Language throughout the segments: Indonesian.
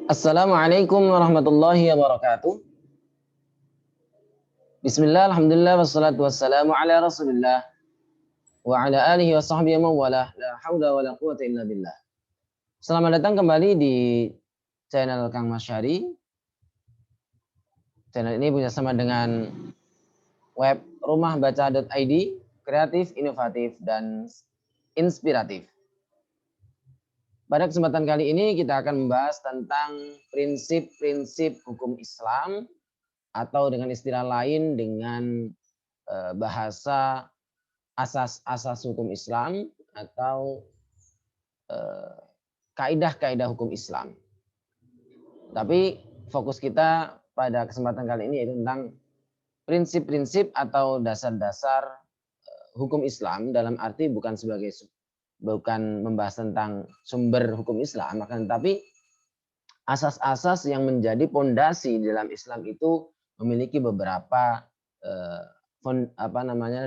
Assalamualaikum warahmatullahi wabarakatuh. Bismillah, alhamdulillah, wassalatu wassalamu ala rasulillah wa ala alihi wa sahbihi mawalah. La hawla wa la quwata illa billah. Selamat datang kembali di channel Kang Masyari. Channel ini bekerjasama dengan web rumahbaca.id, kreatif, inovatif, dan inspiratif. Pada kesempatan kali ini kita akan membahas tentang prinsip-prinsip hukum Islam, atau dengan istilah lain dengan bahasa asas-asas hukum Islam atau kaidah-kaidah hukum Islam. Tapi fokus kita pada kesempatan kali ini yaitu tentang prinsip-prinsip atau dasar-dasar hukum Islam, dalam arti bukan membahas tentang sumber hukum Islam, akan tetapi asas-asas yang menjadi pondasi dalam Islam itu memiliki beberapa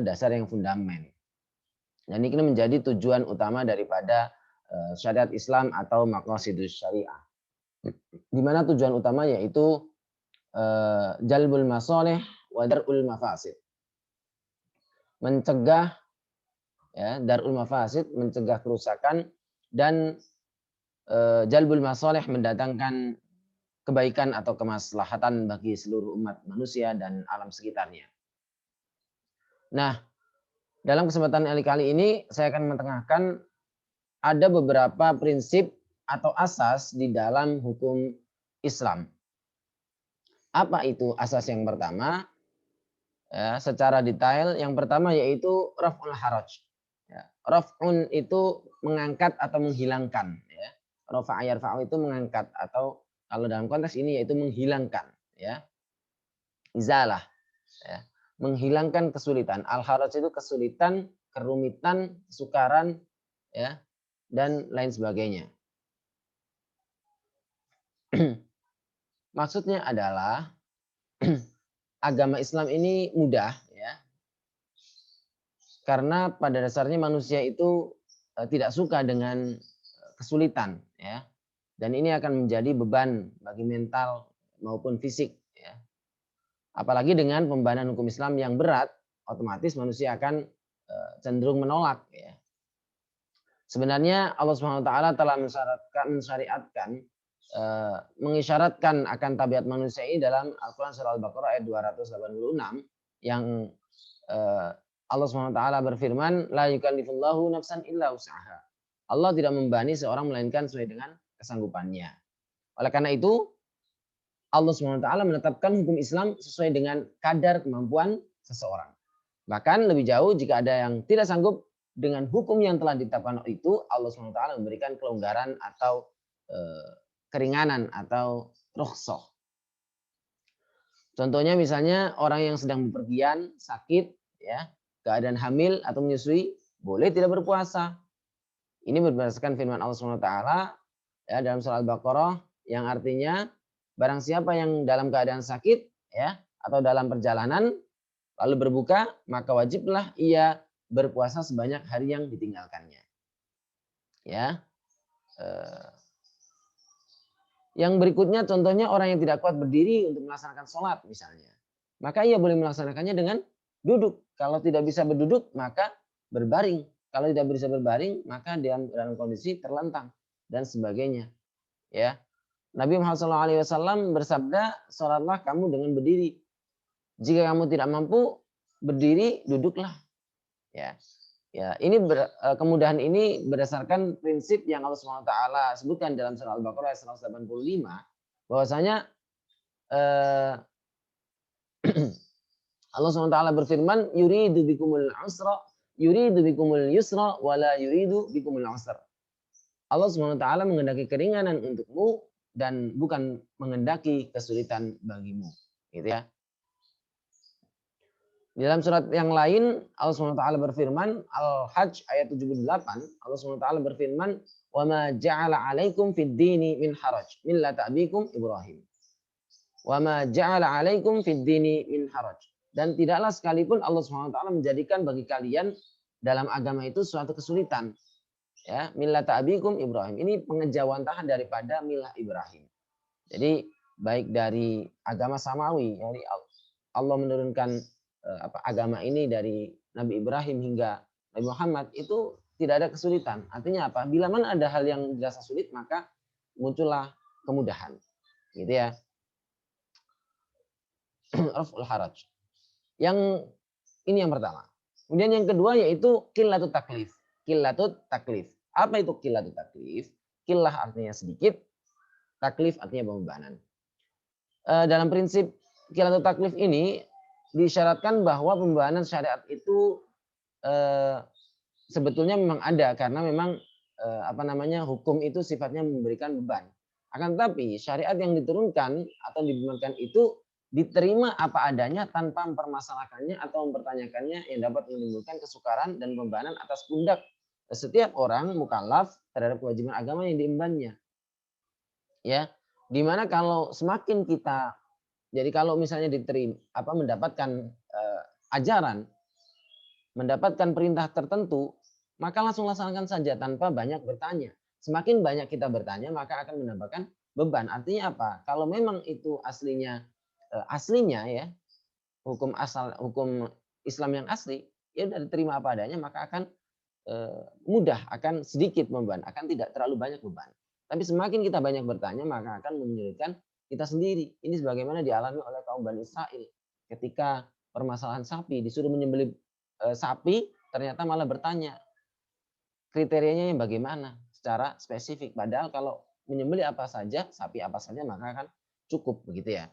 dasar yang fundament. Dan ini menjadi tujuan utama daripada syariat Islam atau maqasidus syariah. Di mana tujuan utama yaitu jalbul masalih wa darul mafasid. Mencegah darul mafasid, mencegah kerusakan, dan jalbul masalih mendatangkan kebaikan atau kemaslahatan bagi seluruh umat manusia dan alam sekitarnya. Nah, dalam kesempatan kali ini saya akan mentengahkan ada beberapa prinsip atau asas di dalam hukum Islam. Apa itu asas yang pertama? Secara detail, yang pertama yaitu raf'ul haraj. Raf'un itu mengangkat atau menghilangkan. Rafa'a yarfa'u itu mengangkat, atau kalau dalam konteks ini yaitu menghilangkan. Izalah. Menghilangkan kesulitan. Al-haraj itu kesulitan, kerumitan, kesukaran, dan lain sebagainya. Maksudnya adalah agama Islam ini mudah, karena pada dasarnya manusia itu tidak suka dengan kesulitan, dan ini akan menjadi beban bagi mental maupun fisik. Apalagi dengan pembebanan hukum Islam yang berat, otomatis manusia akan cenderung menolak. Sebenarnya Allah Subhanahu wa taala telah mensyariatkan, mengisyaratkan akan tabiat manusia ini dalam Al-Quran surah Al-Baqarah ayat 286, yang Allah Subhanahu wa taala berfirman, la yukallifullahu nafsan illa wus'aha. Allah tidak membebani seorang melainkan sesuai dengan kesanggupannya. Oleh karena itu, Allah Subhanahu wa taala menetapkan hukum Islam sesuai dengan kadar kemampuan seseorang. Bahkan lebih jauh, jika ada yang tidak sanggup dengan hukum yang telah ditetapkan itu, Allah Subhanahu wa taala memberikan kelonggaran atau keringanan atau rukhsah. Contohnya misalnya orang yang sedang bepergian, sakit, keadaan hamil atau menyusui, boleh tidak berpuasa. Ini berdasarkan firman Allah Subhanahu wa taala dalam surah Al-Baqarah, yang artinya barang siapa yang dalam keadaan sakit atau dalam perjalanan lalu berbuka, maka wajiblah ia berpuasa sebanyak hari yang ditinggalkannya. Yang berikutnya contohnya orang yang tidak kuat berdiri untuk melaksanakan sholat misalnya. Maka ia boleh melaksanakannya dengan duduk. Kalau tidak bisa berduduk, maka berbaring. Kalau tidak bisa berbaring, maka dalam kondisi terlentang dan sebagainya. Nabi Muhammad SAW bersabda, sholatlah kamu dengan berdiri. Jika kamu tidak mampu berdiri, duduklah. Ini kemudahan ini berdasarkan prinsip yang Allah SWT sebutkan dalam surah Al-Baqarah 185, bahwasanya Allah SWT berfirman, yuridu bikumul usra, yuridu bikumul yusra, wala yuridu bikumul usra. Allah SWT menghendaki keringanan untukmu dan bukan menghendaki kesulitan bagimu. Gitu ya. Di dalam surat yang lain Allah SWT berfirman, Al-Hajj ayat 78, Allah SWT berfirman, wa ma ja'ala 'alaikum fid dini min haraj millata abikum Ibrahim. Wa ma ja'ala 'alaikum fid dini min haraj. Dan tidaklah sekalipun Allah SWT menjadikan bagi kalian dalam agama itu suatu kesulitan. Millata abikum Ibrahim. Ini pengejawantahan daripada milah Ibrahim. Jadi baik dari agama samawi, jadi Allah menurunkan agama ini dari Nabi Ibrahim hingga Nabi Muhammad itu tidak ada kesulitan. Artinya apa? Bila mana ada hal yang dirasa sulit, maka muncullah kemudahan. Gitu ya. Raf'ul haraj. Yang ini yang pertama. Kemudian yang kedua yaitu qillatut taklif. Qillatut taklif. Apa itu qillatut taklif? Qillah artinya sedikit, taklif artinya pembebanan. Dalam prinsip qillatut taklif ini disyaratkan bahwa pembebanan syariat itu sebetulnya memang ada karena memang hukum itu sifatnya memberikan beban. Akan tetapi syariat yang diturunkan atau dibebankan itu diterima apa adanya tanpa mempermasalahkannya atau mempertanyakannya yang dapat menimbulkan kesukaran dan pembebanan atas pundak setiap orang mukallaf terhadap kewajiban agama yang diembannya. Ya, dimana kalau semakin kita, jadi kalau misalnya diterima mendapatkan ajaran, mendapatkan perintah tertentu, maka langsung laksanakan saja tanpa banyak bertanya. Semakin banyak kita bertanya, maka akan mendapatkan beban. Artinya apa? Kalau memang itu aslinya ya, hukum Islam yang asli, ya sudah diterima apa adanya, maka akan mudah, akan sedikit beban, akan tidak terlalu banyak beban. Tapi semakin kita banyak bertanya, maka akan menyulitkan kita sendiri. Ini sebagaimana dialami oleh kaum Bani Israel. Ketika permasalahan sapi, disuruh menyembelih sapi, ternyata malah bertanya kriterianya yang bagaimana secara spesifik. Padahal kalau menyembelih apa saja, sapi apa saja, maka akan cukup, begitu ya.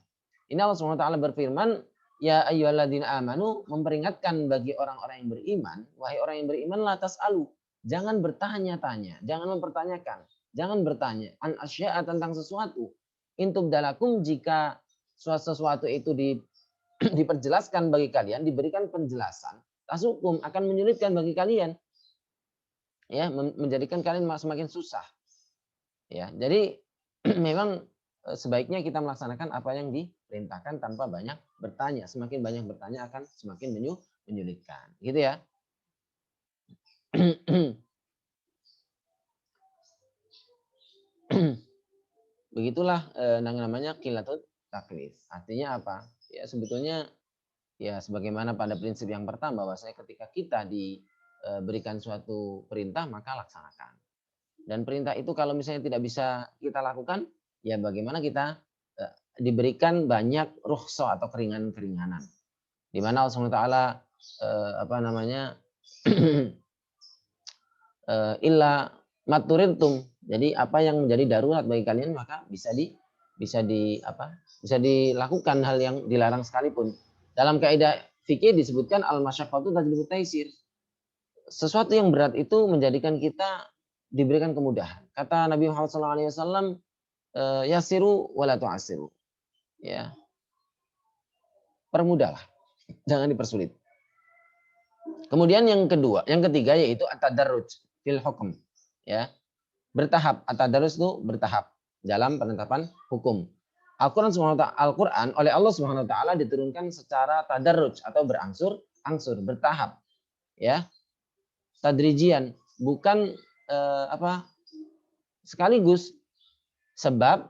Ini Allah SWT berfirman, ya ayyuhalladzina amanu, memperingatkan bagi orang-orang yang beriman, wahai orang yang beriman, la tas'alu, jangan bertanya-tanya, jangan mempertanyakan, jangan bertanya an asya'a, tentang sesuatu. Intub dalakum, jika sesuatu itu diperjelaskan bagi kalian, diberikan penjelasan, tasukum, akan menyulitkan bagi kalian. Ya, menjadikan kalian semakin susah. Ya, jadi memang sebaiknya kita melaksanakan apa yang diperintahkan tanpa banyak bertanya. Semakin banyak bertanya akan semakin menyulitkan. Gitu ya. Begitulah namanya qillatut taklif. Artinya apa? Ya sebetulnya ya sebagaimana pada prinsip yang pertama, bahwasanya ketika kita diberikan suatu perintah maka laksanakan. Dan perintah itu kalau misalnya tidak bisa kita lakukan, ya bagaimana kita diberikan banyak rukhsah atau keringanan-keringanan. Di mana Allah SWT illa maturidtum. Jadi apa yang menjadi darurat bagi kalian maka bisa dilakukan hal yang dilarang sekalipun. Dalam kaidah fikih disebutkan al-masyaqqatu tajlibu taisir. Sesuatu yang berat itu menjadikan kita diberikan kemudahan. Kata Nabi Muhammad SAW, yasiru wala tu'asiru. Ya. Permudahlah, jangan dipersulit. Kemudian yang ketiga yaitu at-tadarruj fil hukm. Ya. Bertahap, at-tadarruj itu bertahap dalam penetapan hukum. Al-Qur'an oleh Allah Subhanahu wa taala diturunkan secara tadarruj atau berangsur-angsur, bertahap. Ya. Tadrijian, bukan sekaligus, sebab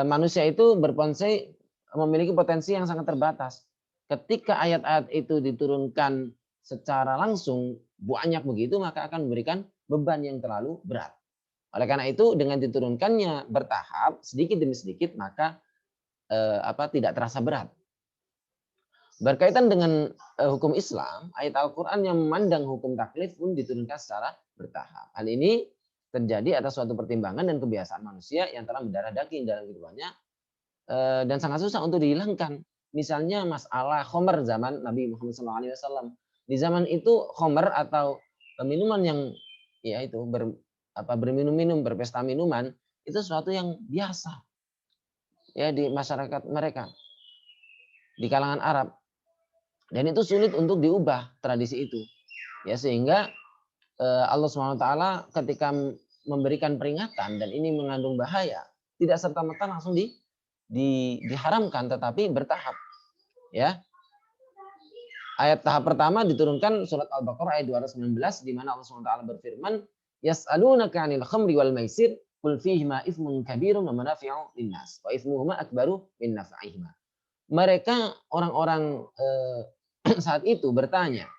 manusia itu memiliki potensi yang sangat terbatas. Ketika ayat-ayat itu diturunkan secara langsung banyak begitu, maka akan memberikan beban yang terlalu berat. Oleh karena itu dengan diturunkannya bertahap sedikit demi sedikit, maka tidak terasa berat. Berkaitan dengan hukum Islam, ayat Al-Quran yang memandang hukum taklif pun diturunkan secara bertahap. Hal ini terjadi atas suatu pertimbangan dan kebiasaan manusia yang telah mendarah daging dalam kehidupannya dan sangat susah untuk dihilangkan. Misalnya masalah khomer zaman Nabi Muhammad SAW. Di zaman itu khomer atau minuman yang ya itu berminum-minum, berpesta minuman, itu sesuatu yang biasa ya di masyarakat mereka, di kalangan Arab. Dan itu sulit untuk diubah tradisi itu. Ya sehingga Allah SWT ketika memberikan peringatan dan ini mengandung bahaya, tidak serta-merta langsung diharamkan, tetapi bertahap. Ya. Ayat tahap pertama diturunkan surat Al-Baqarah ayat 219 di mana Allah SWT berfirman, "Yas'alunaka 'anil khamri wal maisir qul fihima itsmun kabirun wa manafi'u linnas wa itsmuhuma akbaru min naf'ihima. Mereka orang-orang saat itu bertanya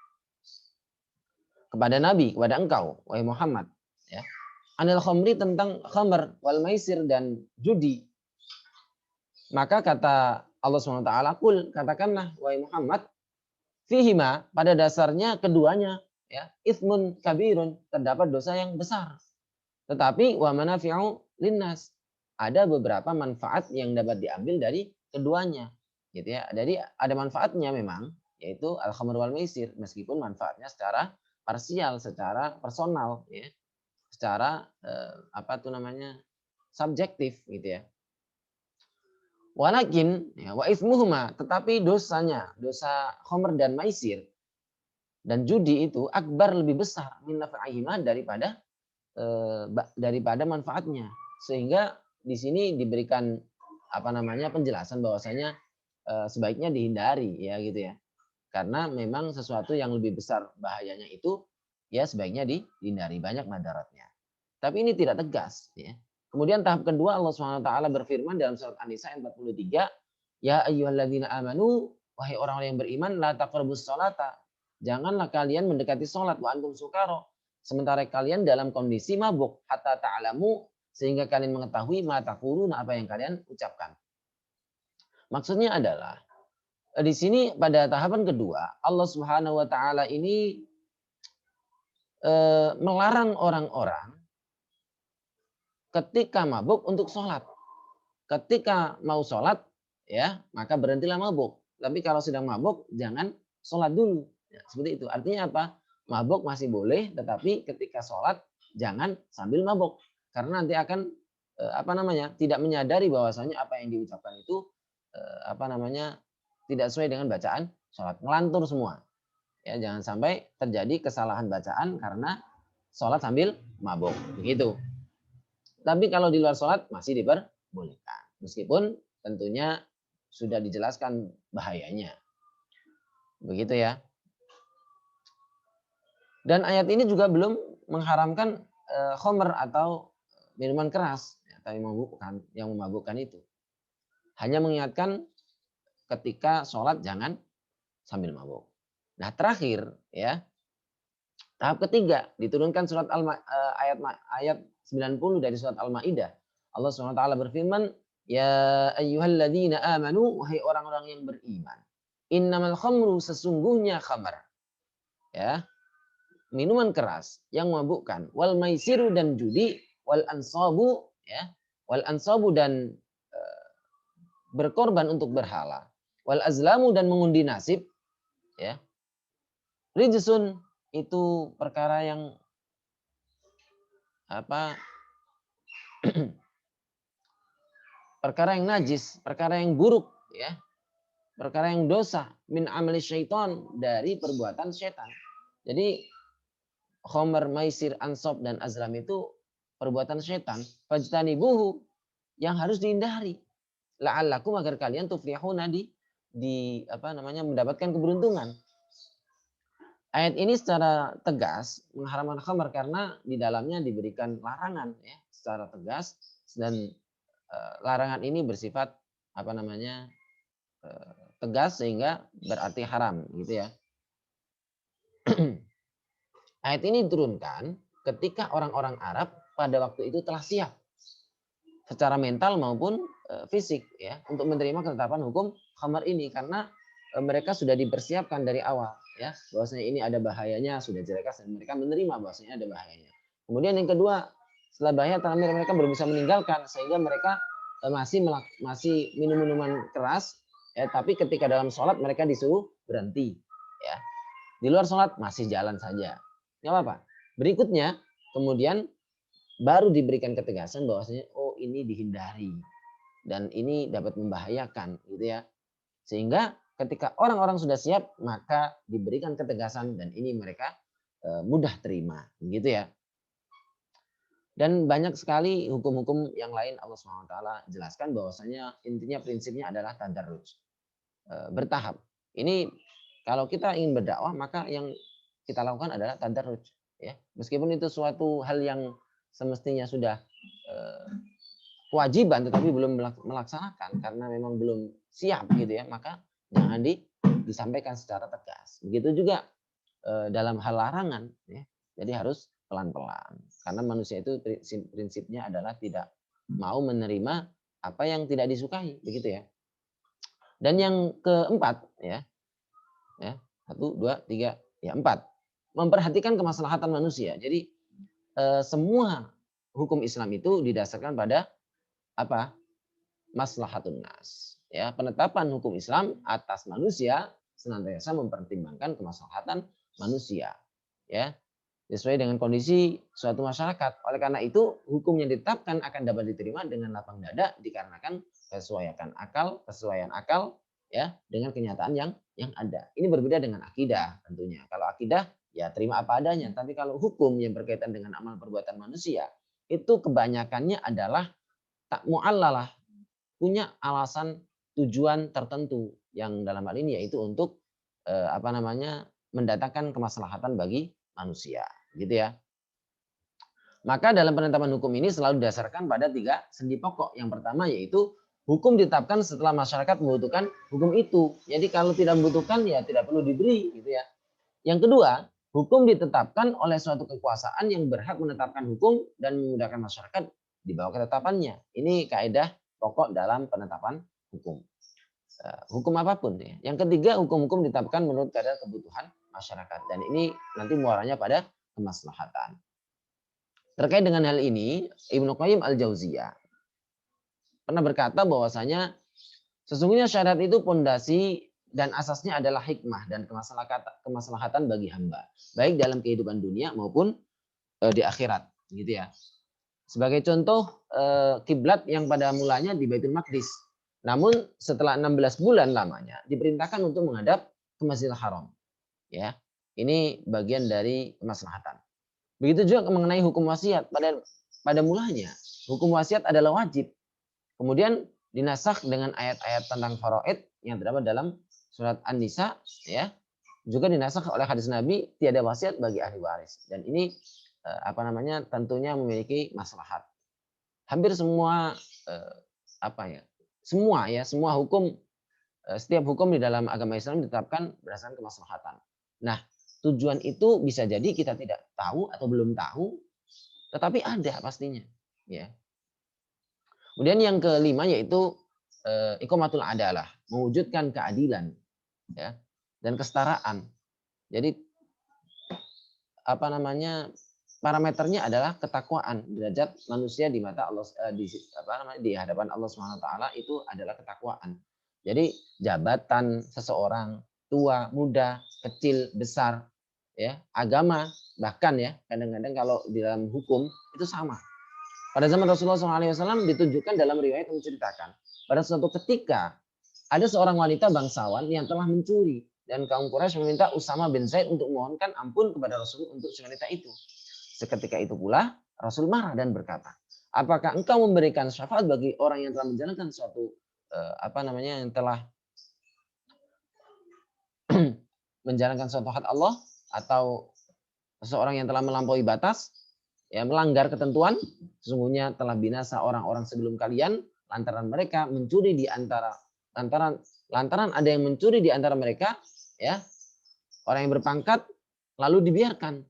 kepada Nabi, kepada engkau, wahai Muhammad, ya. Anil khamri, tentang khamr, wal maisir, dan judi. Maka kata Allah SWT, qul, katakanlah wahai Muhammad, fihima, pada dasarnya keduanya, ya, itsmun kabirun, terdapat dosa yang besar. Tetapi wa manafi'u linnas, ada beberapa manfaat yang dapat diambil dari keduanya, gitu ya. Jadi ada manfaatnya memang, yaitu al khamr wal maisir, meskipun manfaatnya secara parsial, secara personal, ya, secara apa tuh namanya, subjektif, gitu ya. Walakin, ya, wa ismuhuma, tetapi dosanya, dosa khamr dan maisir dan judi itu akbar, lebih besar, min naf'ihima, daripada manfaatnya. Sehingga di sini diberikan apa namanya, penjelasan bahwasanya sebaiknya dihindari, ya, gitu ya. Karena memang sesuatu yang lebih besar bahayanya itu, ya, sebaiknya dihindari, banyak madaratnya. Tapi ini tidak tegas, ya. Kemudian tahap kedua, Allah SWT berfirman dalam surat An-Nisa ayat 43, ya ayyuhalladzina amanu, wahai orang-orang yang beriman, la taqrabus sholata, janganlah kalian mendekati sholat, wa antum sukaro, sementara kalian dalam kondisi mabuk, hatta ta'lamu, sehingga kalian mengetahui ma taquluna, apa yang kalian ucapkan. Maksudnya adalah, di sini pada tahapan kedua, Allah Subhanahu wa taala ini melarang orang-orang ketika mabuk untuk sholat. Ketika mau sholat, ya, maka berhentilah mabuk. Tapi kalau sedang mabuk, jangan sholat dulu. Ya, seperti itu. Artinya apa? Mabuk masih boleh, tetapi ketika sholat jangan sambil mabuk. Karena nanti akan apa namanya, tidak menyadari bahwasanya apa yang diucapkan itu apa namanya, tidak sesuai dengan bacaan sholat, ngelantur semua. Ya, jangan sampai terjadi kesalahan bacaan karena sholat sambil mabuk, begitu. Tapi kalau di luar sholat masih diperbolehkan, meskipun tentunya sudah dijelaskan bahayanya, begitu ya. Dan ayat ini juga belum mengharamkan khamr atau minuman keras yang memabukkan itu. Hanya mengingatkan ketika sholat jangan sambil mabuk. Nah, terakhir, ya, tahap ketiga, diturunkan surat ayat 90 dari surat Al-Maidah. Allah SWT berfirman, ya ayyuhalladzina amanu, wahai orang-orang yang beriman, innamal khamru, sesungguhnya khamr, ya, minuman keras yang memabukkan, wal maisiru, dan judi, wal ansabu, ya, wal ansabu, dan berkorban untuk berhala, wal azlamu, dan mengundi nasib, ya, rijsun, itu perkara yang apa, perkara yang najis, perkara yang buruk, ya, perkara yang dosa, min amali syaitan, dari perbuatan syaitan. Jadi khamr, maisir, ansab, dan azlam itu perbuatan syaitan. Fajtanibuhu, yang harus dihindari. La'allakum, agar kalian tuflihuna, di apa namanya, mendapatkan keberuntungan. Ayat ini secara tegas mengharamkan khamr karena di dalamnya diberikan larangan, ya, secara tegas, dan larangan ini bersifat apa namanya, tegas sehingga berarti haram, gitu ya. Ayat ini diturunkan ketika orang-orang Arab pada waktu itu telah siap secara mental maupun fisik, ya, untuk menerima ketetapan hukum khamar ini, karena mereka sudah dipersiapkan dari awal, ya, bahwasanya ini ada bahayanya, sudah jelas, dan mereka menerima bahwasanya ada bahayanya. Kemudian yang kedua, setelah bahaya terakhir mereka belum bisa meninggalkan, sehingga mereka masih minum minuman keras, ya, tapi ketika dalam sholat mereka disuruh berhenti, ya. Di luar sholat masih jalan saja, nggak apa-apa. Berikutnya kemudian baru diberikan ketegasan bahwasanya oh, ini dihindari dan ini dapat membahayakan, gitu ya. Sehingga ketika orang-orang sudah siap, maka diberikan ketegasan dan ini mereka mudah terima, gitu ya. Dan banyak sekali hukum-hukum yang lain Allah SWT jelaskan bahwasanya intinya prinsipnya adalah tadarruj, bertahap. Ini kalau kita ingin berdakwah, maka yang kita lakukan adalah tadarruj, ya. Meskipun itu suatu hal yang semestinya sudah kewajiban tetapi belum melaksanakan karena memang belum siap gitu ya, maka jangan disampaikan secara tegas. Begitu juga dalam hal larangan ya. Jadi harus pelan-pelan karena manusia itu prinsipnya adalah tidak mau menerima apa yang tidak disukai, begitu ya. Dan yang keempat ya, 1, 2, 3, ya 4, memperhatikan kemaslahatan manusia. Jadi semua hukum Islam itu didasarkan pada apa? Maslahatun nas. Ya, penetapan hukum Islam atas manusia senantiasa mempertimbangkan kemaslahatan manusia. Ya, sesuai dengan kondisi suatu masyarakat. Oleh karena itu, hukum yang ditetapkan akan dapat diterima dengan lapang dada dikarenakan kesesuaian akal ya dengan kenyataan yang ada. Ini berbeda dengan akidah tentunya. Kalau akidah ya terima apa adanya, tapi kalau hukum yang berkaitan dengan amal perbuatan manusia itu kebanyakannya adalah tak mu'allalah, punya alasan tujuan tertentu yang dalam hal ini yaitu untuk mendatangkan kemaslahatan bagi manusia, gitu ya. Maka dalam penetapan hukum ini selalu didasarkan pada 3 sendi pokok. Yang pertama yaitu hukum ditetapkan setelah masyarakat membutuhkan hukum itu. Jadi kalau tidak membutuhkan ya tidak perlu diberi, gitu ya. Yang kedua, hukum ditetapkan oleh suatu kekuasaan yang berhak menetapkan hukum dan memudahkan masyarakat di bawah ketetapannya. Ini kaidah pokok dalam penetapan hukum. Hukum apapun ya. Yang ketiga, hukum-hukum ditetapkan menurut kadar kebutuhan masyarakat dan ini nanti muaranya pada kemaslahatan. Terkait dengan hal ini, Ibnu Qayyim Al-Jauziyah pernah berkata bahwasanya sesungguhnya syariat itu pondasi dan asasnya adalah hikmah dan kemaslahatan bagi hamba, baik dalam kehidupan dunia maupun di akhirat, gitu ya. Sebagai contoh, kiblat yang pada mulanya di Baitul Maqdis, namun setelah 16 bulan lamanya diperintahkan untuk menghadap ke Masjidil Haram. Ya, ini bagian dari kemaslahatan. Begitu juga mengenai hukum wasiat. Pada mulanya hukum wasiat adalah wajib. Kemudian dinasakh dengan ayat-ayat tentang faraid yang terdapat dalam surat An-Nisa ya. Juga dinasakh oleh hadis Nabi tiada wasiat bagi ahli waris. Dan ini tentunya memiliki maslahat. Hampir semua semua hukum setiap hukum di dalam agama Islam ditetapkan berdasarkan kemaslahatan. Nah, tujuan itu bisa jadi kita tidak tahu atau belum tahu, tetapi ada pastinya. Ya. Kemudian yang kelima yaitu iqamatul adalah, mewujudkan keadilan, ya, dan kesetaraan. Jadi parameternya adalah ketakwaan, derajat manusia di mata Allah di hadapan Allah Subhanahu wa taala itu adalah ketakwaan. Jadi jabatan seseorang, tua, muda, kecil, besar, ya, agama bahkan ya kadang-kadang kalau di dalam hukum itu sama. Pada zaman Rasulullah SAW ditunjukkan dalam riwayat yang menceritakan pada suatu ketika ada seorang wanita bangsawan yang telah mencuri dan kaum Quraisy meminta Usama bin Zaid untuk memohonkan ampun kepada Rasul untuk si wanita itu. Seketika itu pula Rasul marah dan berkata, apakah engkau memberikan syafaat bagi orang yang telah menjalankan suatu yang telah menjalankan suatu hak Allah atau seseorang yang telah melampaui batas, ya melanggar ketentuan, sesungguhnya telah binasa orang-orang sebelum kalian lantaran mereka mencuri di antara lantaran ada yang mencuri di antara mereka, ya orang yang berpangkat lalu dibiarkan,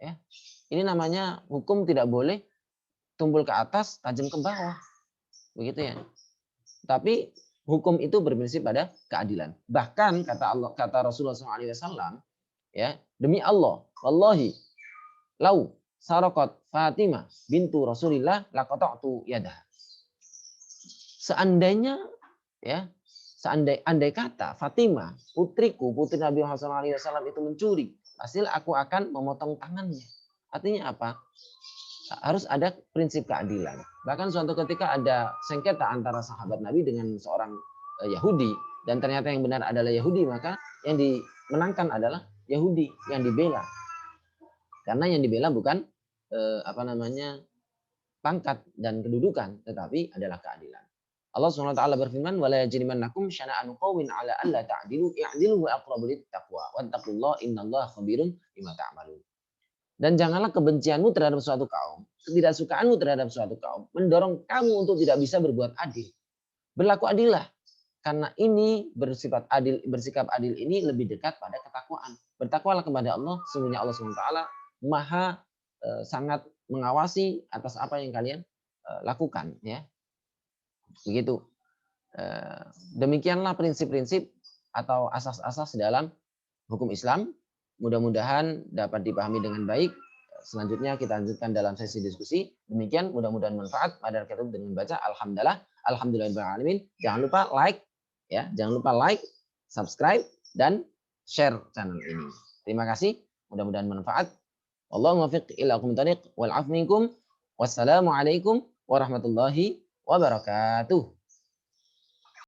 ya ini namanya hukum tidak boleh tumpul ke atas tajam ke bawah, begitu ya. Tapi hukum itu berprinsip pada keadilan. Bahkan kata Rasulullah SAW, ya demi Allah, wallahi, lau saraqat Fatimah bintu Rasulillah laqata'tu yadah. Andai kata Fatimah, putriku, putri Nabi Muhammad SAW itu mencuri, pasti aku akan memotong tangannya. Artinya apa? Harus ada prinsip keadilan. Bahkan suatu ketika ada sengketa antara sahabat Nabi dengan seorang Yahudi dan ternyata yang benar adalah Yahudi, maka yang dimenangkan adalah Yahudi yang dibela. Karena yang dibela bukan pangkat dan kedudukan, tetapi adalah keadilan. Allah Subhanahu wa taala berfirman, "Wala yajrimannakum syana'anu qaumin 'ala alla ta'dilu i'dilu wa aqrabu lit-taqwa wattaqullaha innallaha khabirun bima ta'malun." Dan janganlah kebencianmu terhadap suatu kaum ketidaksukaanmu terhadap suatu kaum mendorong kamu untuk tidak bisa berbuat adil. Berlaku adillah. Karena ini bersikap adil ini lebih dekat pada ketakwaan. Bertakwalah kepada Allah, sesungguhnya Allah SWT maha sangat mengawasi atas apa yang kalian lakukan, ya. Begitu. Demikianlah prinsip-prinsip atau asas-asas dalam hukum Islam. Mudah-mudahan dapat dipahami dengan baik. Selanjutnya kita lanjutkan dalam sesi diskusi. Demikian, mudah-mudahan manfaat. Pada kita dengan baca alhamdulillah, alhamdulillahirobbilalamin. Jangan lupa like, ya, jangan lupa like, subscribe, dan share channel ini. Terima kasih. Mudah-mudahan manfaat. Wallahu muwaffiq ila aqwamit thoriq wal 'afwu minkum. Wassalamualaikum warahmatullahi wabarakatuh.